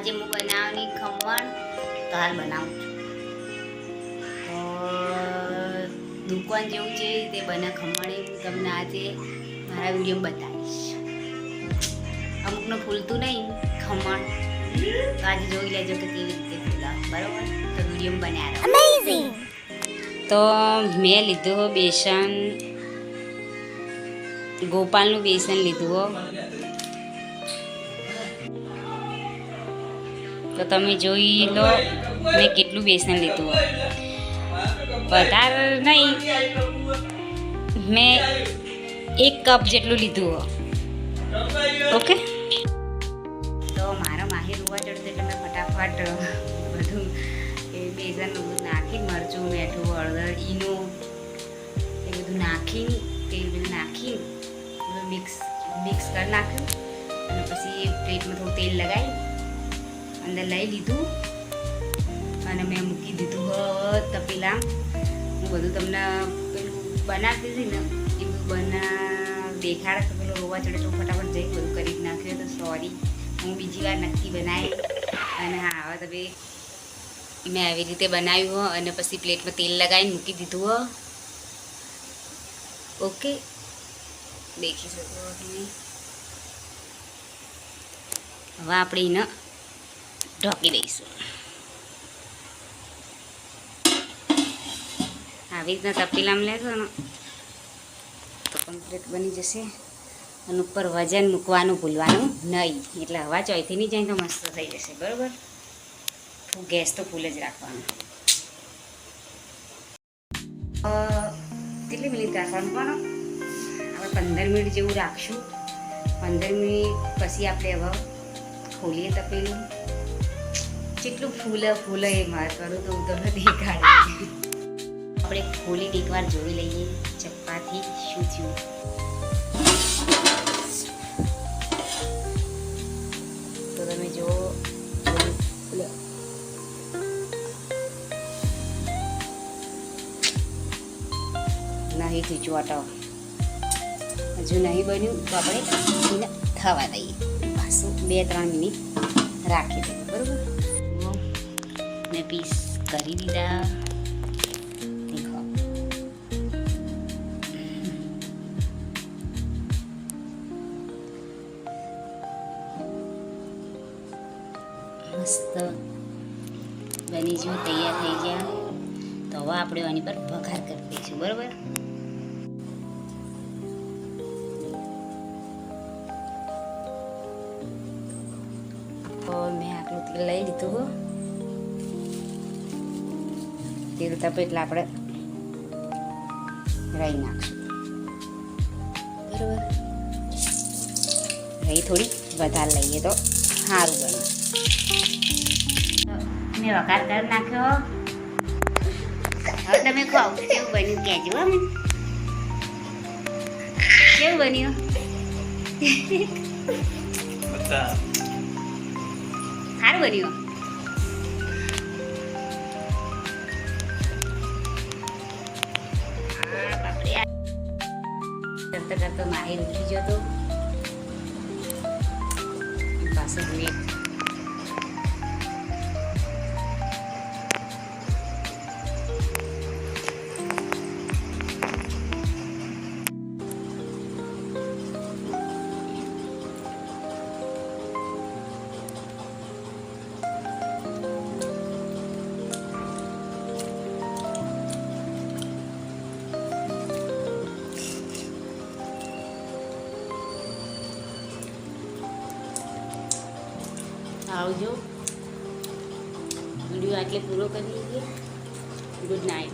આજે હું બનાવવાની ખમણ તો હાલ બનાવું તો દુકાન જેવું છે તે બને ખમણ એ તમને આજે મારા વિડીયોમાં બતાવીશ. અમુકને ફૂલતું નહીં ખમણ તો આજે જોઈ લેજો કે કેવી રીતે ફૂલાવ. બરાબર, તો વિડીયોમાં બન્યા રહો. તો મેં લીધું બેસન, ગોપાલનું બેસન લીધું. તો તમે જોઈ લો મેં કેટલું બેસન લીધું. વધારે નહીં, મેં 1 કપ જેટલું લીધું. ઓકે, તો મારા માહી રૂવા ચડતો એટલે મેં ફટાફટ બધું એ બેસન બધું નાખીને મરચું, મીઠું, હળદર, ઈનો એ બધું નાખીને તેલ બધું નાખીને બધું મિક્સ કરી નાખ્યું. અને પછી પ્લેટમાં થોડું તેલ લગાવી અંદર લઈ લીધું અને મેં મૂકી દીધું તપેલા. હું બધું તમને પેલું બનાવતી હતી ને એ બધું દેખાડે તો પેલું રોવા ચડે તો ફટાફટ જઈ બધું કરી જ નાખ્યું. તો સોરી, હું બીજી વાર નક્કી બનાવી. અને હા, હવે તમે મેં આવી રીતે બનાવ્યું અને પછી પ્લેટમાં તેલ લગાવીને મૂકી દીધું. ઓકે, દેખી શકો તમે. હવે આપણે એને ઢોકી દઈશું. આવી રીતના તપેલામાં લેશો ને તો કમ્પ્લીટ બની જશે. અને ઉપર વજન મૂકવાનું ભૂલવાનું નહીં, એટલે હવા ચોયથી નહીં જાય તો મસ્ત થઈ જશે. બરાબર, ગેસ તો ફૂલ જ રાખવાનો. કેટલી મિનિટ રાખવાનું પણ હવે 15 મિનિટ જેવું રાખશું. 15 મિનિટ પછી આપણે હવે ખોલીએ તપેલું. જેટલું ફૂલે એ મહત્વનું તો હું તમને દેખાડે. આપણે ખોલીને એકવાર જોઈ લઈએ ચપ્પાથી શું થયું. તો તમે જુઓ, નહીં થયું ચોટો, હજુ નહીં બન્યું તો આપણે એને થવા દઈએ. પાછું 2-3 મિનિટ રાખી દઈએ. બરાબર, મેં પીસ કરી દીધા. દેખો, મસ્ત બની ગયું, તૈયાર થઈ ગયા. તો હવે આપણે આની પર વઘાર કરી દઈશું. બરાબર, તો મેં આટલું તેલ લઈ લીધું. તેલ તપે એટલે આપણે રાઈ નાખશું. બરાબર, રાઈ થોડી વધારે લઈએ તો સારું બને. મેં વઘાર કરી નાખ્યો. હવે તમે ખાવ કેવું બન્યું કહેજો. અમે કેવું બન્યું સારું બન્યું. કરતો માહિર ઉતરી જતો પાસે જોઈએ. આવજો. વિડીયો આટલે પૂરો કરી દઈએ. Good night.